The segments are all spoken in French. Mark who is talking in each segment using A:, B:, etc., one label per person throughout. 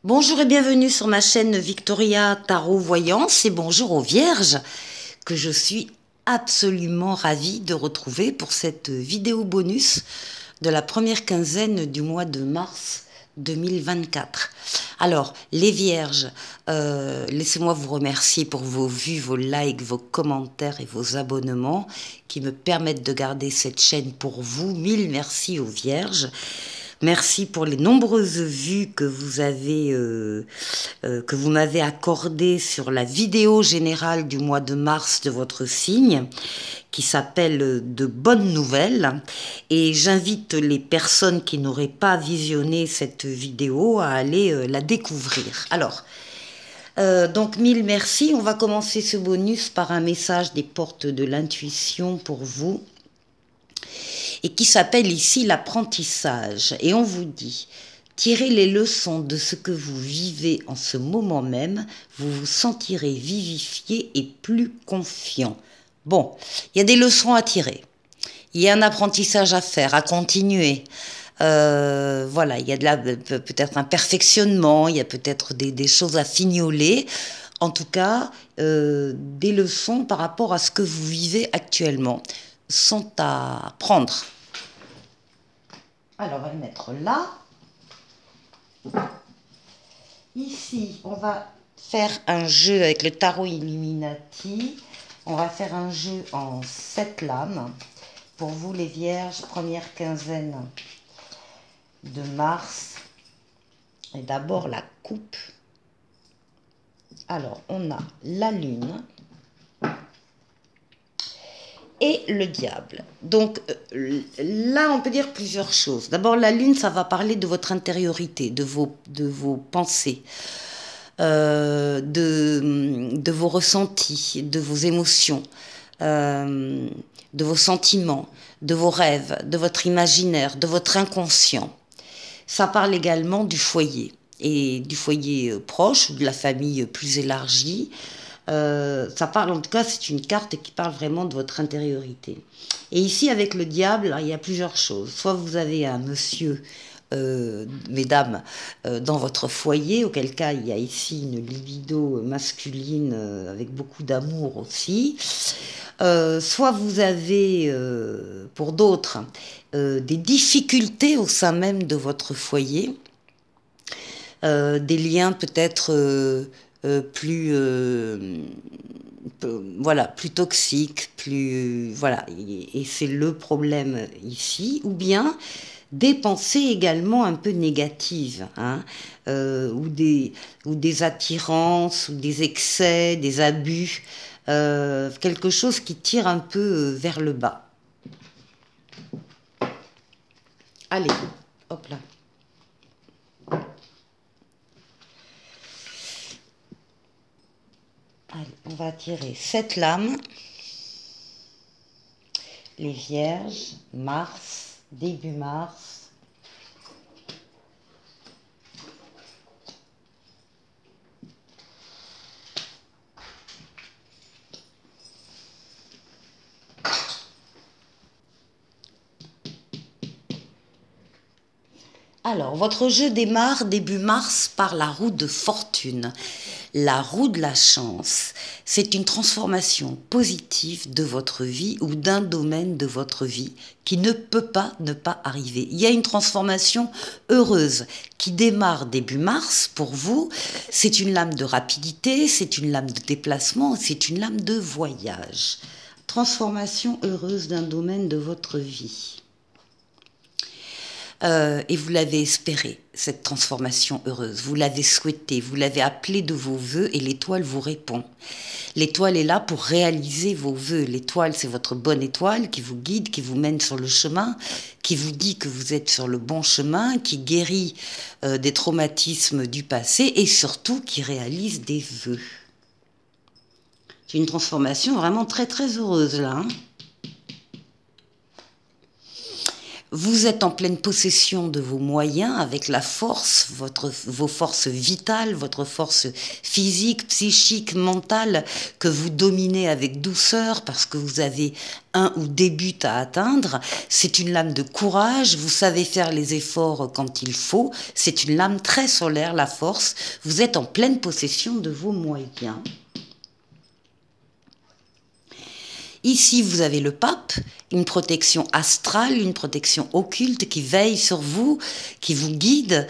A: Bonjour et bienvenue sur ma chaîne Victoria Tarot Voyance et bonjour aux Vierges que je suis absolument ravie de retrouver pour cette vidéo bonus de la première quinzaine du mois de mars 2024. Alors, les Vierges, laissez-moi vous remercier pour vos vues, vos likes, vos commentaires et vos abonnements qui me permettent de garder cette chaîne pour vous. Mille merci aux Vierges. Merci pour les nombreuses vues que que vous m'avez accordées sur la vidéo générale du mois de mars de votre signe, qui s'appelle De bonnes nouvelles. Et j'invite les personnes qui n'auraient pas visionné cette vidéo à aller la découvrir. Alors, donc mille merci. On va commencer ce bonus par un message des portes de l'intuition pour vous, et qui s'appelle ici l'apprentissage. Et on vous dit, tirez les leçons de ce que vous vivez en ce moment même, vous vous sentirez vivifié et plus confiant. Bon, il y a des leçons à tirer, il y a un apprentissage à faire, à continuer. Voilà, il y a peut-être un perfectionnement, il y a peut-être des choses à fignoler. En tout cas, des leçons par rapport à ce que vous vivez actuellement sont à prendre. Alors, on va le mettre là. Ici, on va faire un jeu avec le tarot Illuminati. On va faire un jeu en 7 lames. Pour vous, les Vierges, première quinzaine de mars. Et d'abord, la coupe. Alors, on a la lune et le diable. Donc là, on peut dire plusieurs choses. D'abord, la lune, ça va parler de votre intériorité, de vos pensées, de vos ressentis, de vos émotions, de vos sentiments, de vos rêves, de votre imaginaire, de votre inconscient. Ça parle également du foyer, et du foyer proche, ou de la famille plus élargie. Ça parle, en tout cas, c'est une carte qui parle vraiment de votre intériorité. Et ici, avec le diable, il y a plusieurs choses. Soit vous avez un monsieur, mesdames, dans votre foyer, auquel cas il y a ici une libido masculine avec beaucoup d'amour aussi. Soit vous avez, pour d'autres, des difficultés au sein même de votre foyer, des liens peut-être plus voilà, plus toxiques, plus voilà, et c'est le problème ici. Ou bien des pensées également un peu négatives, hein, ou des attirances, ou des excès, des abus, quelque chose qui tire un peu vers le bas. Allez, hop là. Allez, on va tirer 7 lames. Les Vierges, mars, début mars. Alors, votre jeu démarre début mars par la roue de fortune, la roue de la chance. C'est une transformation positive de votre vie ou d'un domaine de votre vie qui ne peut pas ne pas arriver. Il y a une transformation heureuse qui démarre début mars pour vous. C'est une lame de rapidité, c'est une lame de déplacement, c'est une lame de voyage. Transformation heureuse d'un domaine de votre vie. Et vous l'avez espéré, cette transformation heureuse. Vous l'avez souhaité, vous l'avez appelée de vos voeux et l'étoile vous répond. L'étoile est là pour réaliser vos voeux. L'étoile, c'est votre bonne étoile qui vous guide, qui vous mène sur le chemin, qui vous dit que vous êtes sur le bon chemin, qui guérit des traumatismes du passé et surtout qui réalise des vœux. C'est une transformation vraiment très très heureuse là, hein. Vous êtes en pleine possession de vos moyens avec la force, vos forces vitales, votre force physique, psychique, mentale que vous dominez avec douceur parce que vous avez un ou des buts à atteindre. C'est une lame de courage, vous savez faire les efforts quand il faut. C'est une lame très solaire, la force. Vous êtes en pleine possession de vos moyens. Ici, vous avez le pape, une protection astrale, une protection occulte qui veille sur vous, qui vous guide,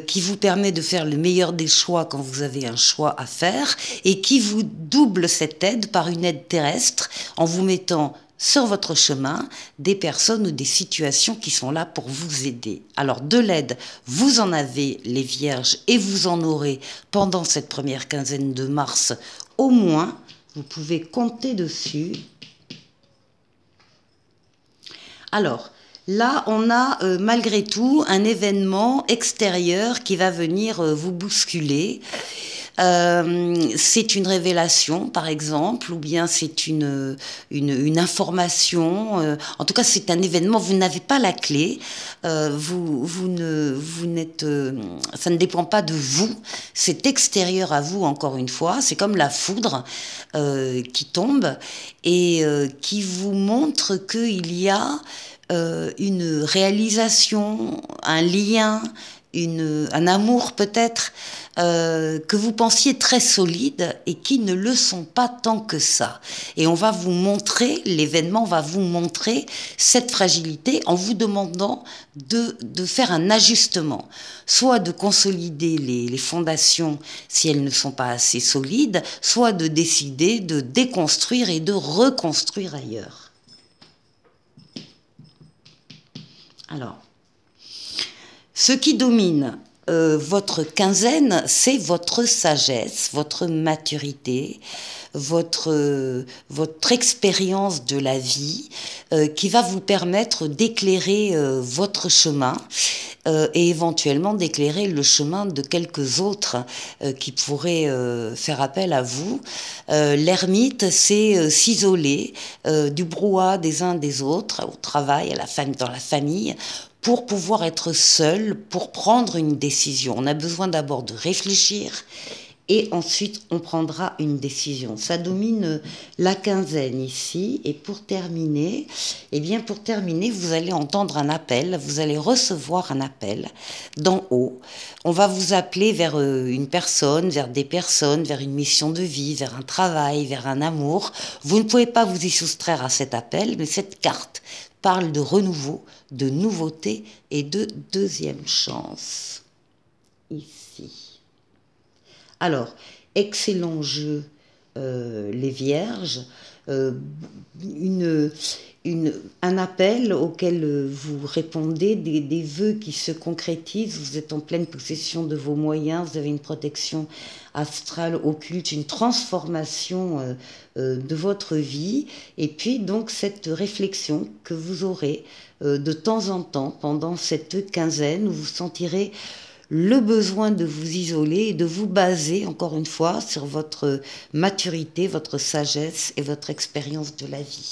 A: qui vous permet de faire le meilleur des choix quand vous avez un choix à faire et qui vous double cette aide par une aide terrestre en vous mettant sur votre chemin des personnes ou des situations qui sont là pour vous aider. Alors de l'aide, vous en avez les vierges et vous en aurez pendant cette première quinzaine de mars au moins. Vous pouvez compter dessus. Alors, là, on a malgré tout un événement extérieur qui va venir vous bousculer. C'est une révélation, par exemple, ou bien c'est une information. En tout cas, c'est un événement. Vous n'avez pas la clé. Ça ne dépend pas de vous. C'est extérieur à vous, encore une fois. C'est comme la foudre qui tombe et qui vous montre qu'il y a une réalisation, un lien, un amour peut-être que vous pensiez très solide et qui ne le sont pas tant que ça. Et on va vous montrer, l'événement va vous montrer cette fragilité en vous demandant de faire un ajustement, soit de consolider les fondations si elles ne sont pas assez solides, soit de décider de déconstruire et de reconstruire ailleurs. Alors, ce qui domine votre quinzaine, c'est votre sagesse, votre maturité, votre expérience de la vie qui va vous permettre d'éclairer votre chemin et éventuellement d'éclairer le chemin de quelques autres qui pourraient faire appel à vous. L'ermite, c'est s'isoler du brouhaha des uns des autres, au travail, à la famille, dans la famille, pour pouvoir être seul, pour prendre une décision. On a besoin d'abord de réfléchir et ensuite on prendra une décision. Ça domine la quinzaine ici. Et pour terminer, vous allez entendre un appel, vous allez recevoir un appel d'en haut. On va vous appeler vers une personne, vers des personnes, vers une mission de vie, vers un travail, vers un amour. Vous ne pouvez pas vous y soustraire à cet appel, mais cette carte parle de renouveau, de nouveauté et de deuxième chance. Ici. Alors, excellent jeu, les vierges. Un appel auquel vous répondez, des vœux qui se concrétisent, vous êtes en pleine possession de vos moyens, vous avez une protection astrale, occulte, une transformation de votre vie, et puis donc cette réflexion que vous aurez de temps en temps pendant cette quinzaine où vous sentirez le besoin de vous isoler et de vous baser, encore une fois, sur votre maturité, votre sagesse et votre expérience de la vie.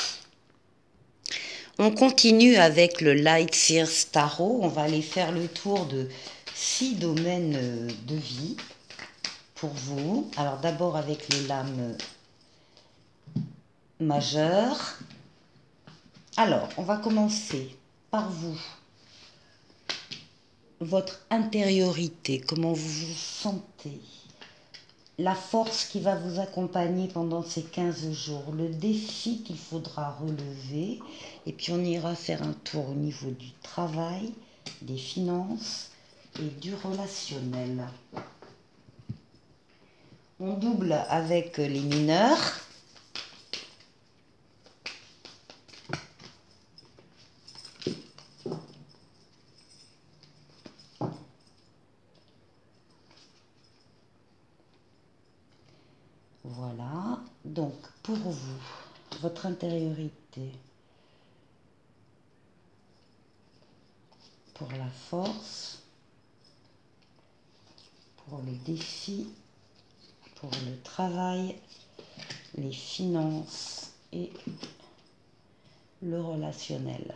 A: On continue avec le Light Seers Tarot. On va aller faire le tour de 6 domaines de vie pour vous. Alors d'abord avec les lames majeures. Alors, on va commencer par vous. Votre intériorité, comment vous vous sentez, la force qui va vous accompagner pendant ces 15 jours, le défi qu'il faudra relever, et puis on ira faire un tour au niveau du travail, des finances et du relationnel. On double avec les mineurs. Voilà, donc pour vous, votre intériorité, pour la force, pour les défis, pour le travail, les finances et le relationnel.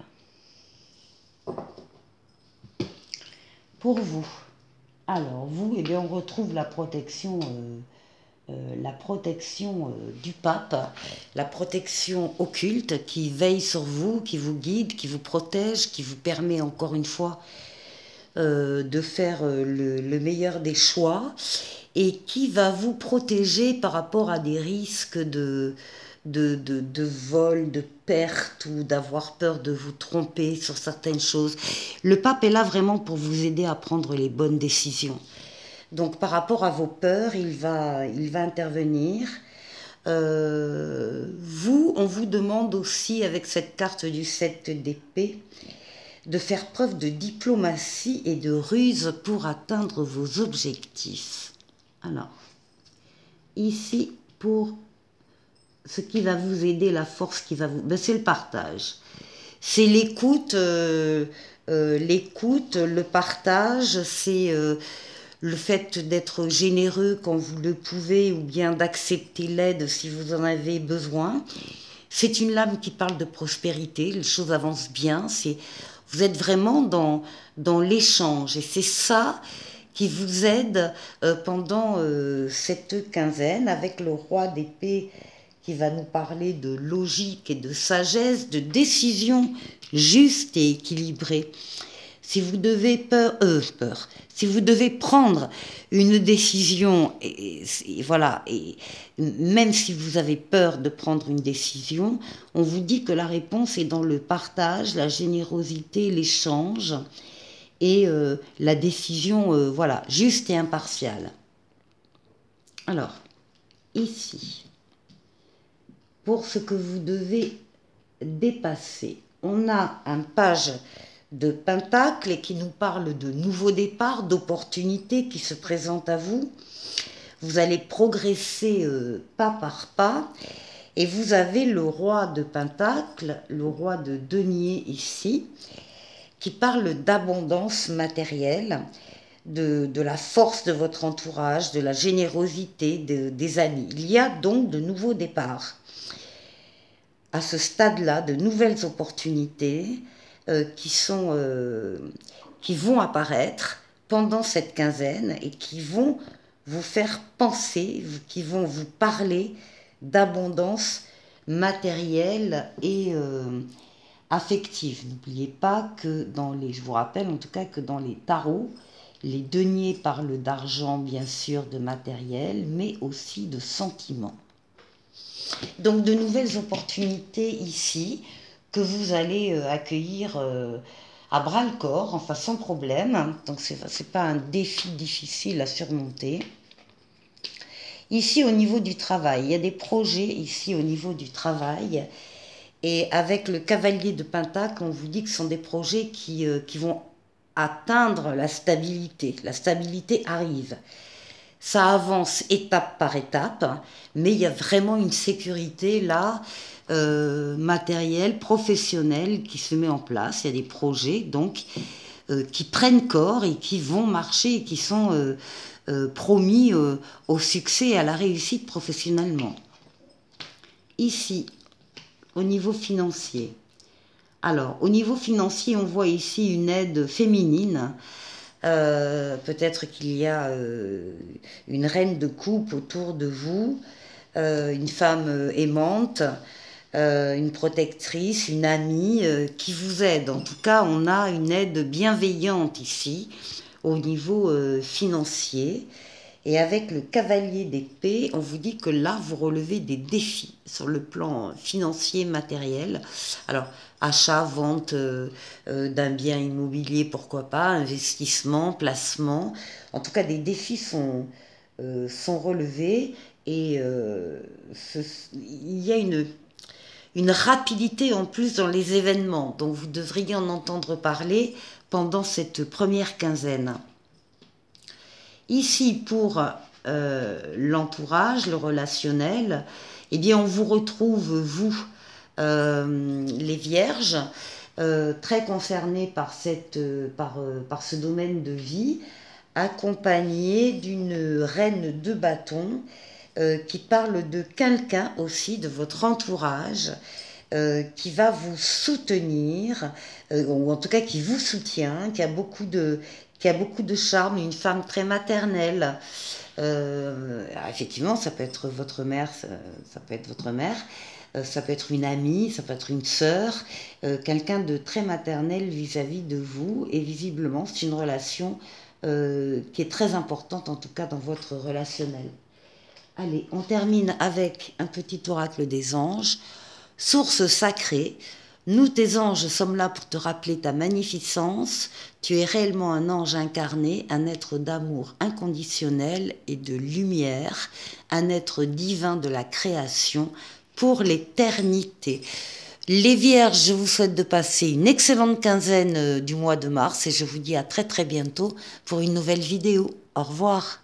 A: pour vous. Alors, vous, eh bien, on retrouve la protection du pape, la protection occulte qui veille sur vous, qui vous guide, qui vous protège, qui vous permet encore une fois de faire le meilleur des choix et qui va vous protéger par rapport à des risques de vol, de perte ou d'avoir peur de vous tromper sur certaines choses. Le pape est là vraiment pour vous aider à prendre les bonnes décisions. Donc par rapport à vos peurs, il va intervenir. On vous demande aussi avec cette carte du 7 d'épée de faire preuve de diplomatie et de ruse pour atteindre vos objectifs. Alors, ici, pour ce qui va vous aider, la force qui va vous... Ben, c'est le partage. C'est l'écoute, le partage, c'est le fait d'être généreux quand vous le pouvez ou bien d'accepter l'aide si vous en avez besoin. C'est une lame qui parle de prospérité, les choses avancent bien, vous êtes vraiment dans l'échange et c'est ça qui vous aide pendant cette quinzaine avec le roi d'épée qui va nous parler de logique et de sagesse, de décision juste et équilibrée. Si vous devez si vous devez prendre une décision, et voilà, et même si vous avez peur de prendre une décision, on vous dit que la réponse est dans le partage, la générosité, l'échange et la décision, voilà, juste et impartiale. Alors, ici, pour ce que vous devez dépasser, on a un page de Pentacle et qui nous parle de nouveaux départs, d'opportunités qui se présentent à vous. Vous allez progresser pas par pas. Et vous avez le roi de Pentacle, le roi de denier ici, qui parle d'abondance matérielle, de la force de votre entourage, de la générosité des amis. Il y a donc de nouveaux départs. À ce stade-là, de nouvelles opportunités qui vont apparaître pendant cette quinzaine et qui vont vous faire penser, qui vont vous parler d'abondance matérielle et affective. N'oubliez pas que je vous rappelle en tout cas que dans les tarots, les deniers parlent d'argent, bien sûr, de matériel, mais aussi de sentiments. Donc de nouvelles opportunités ici que vous allez accueillir à bras-le-corps, enfin sans problème. Donc c'est pas un défi difficile à surmonter. Ici au niveau du travail, il y a des projets ici au niveau du travail. Et avec le cavalier de Pentacle, on vous dit que ce sont des projets qui vont atteindre la stabilité. La stabilité arrive. Ça avance étape par étape, mais il y a vraiment une sécurité là, matérielle, professionnelle qui se met en place. Il y a des projets donc qui prennent corps et qui vont marcher et qui sont promis au succès et à la réussite professionnellement. Ici, au niveau financier. Alors, au niveau financier, on voit ici une aide féminine. Peut-être qu'il y a une reine de coupe autour de vous, une femme aimante, une protectrice, une amie qui vous aide. En tout cas, on a une aide bienveillante ici au niveau financier. Et avec le cavalier d'épée, on vous dit que là, vous relevez des défis sur le plan financier, matériel. Alors, achat, vente d'un bien immobilier, pourquoi pas, investissement, placement. En tout cas, des défis sont relevés et il y a une rapidité en plus dans les événements. Donc, vous devriez en entendre parler pendant cette première quinzaine. Ici, pour l'entourage, le relationnel, eh bien, on vous retrouve, vous, les vierges, très concernés par ce domaine de vie, accompagnés d'une reine de bâton qui parle de quelqu'un aussi, de votre entourage, qui va vous soutenir, ou en tout cas qui vous soutient, qui a beaucoup de charme, une femme très maternelle. Effectivement, ça peut être votre mère, ça peut être votre mère, ça peut être une amie, ça peut être une sœur, quelqu'un de très maternel vis-à-vis de vous, et visiblement c'est une relation qui est très importante, en tout cas dans votre relationnel. Allez, on termine avec un petit oracle des anges. Source sacrée, nous tes anges sommes là pour te rappeler ta magnificence. Tu es réellement un ange incarné, un être d'amour inconditionnel et de lumière, un être divin de la création pour l'éternité. Les vierges, je vous souhaite de passer une excellente quinzaine du mois de mars et je vous dis à très très bientôt pour une nouvelle vidéo. Au revoir.